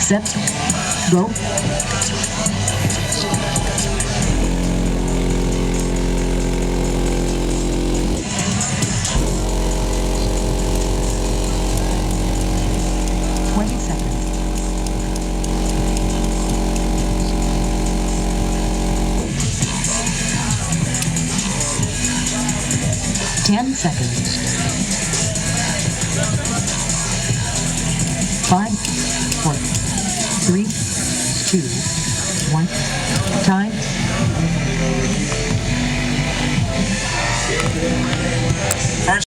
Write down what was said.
Set. Go. Seconds. 10 seconds. 5, 4, 3, 2,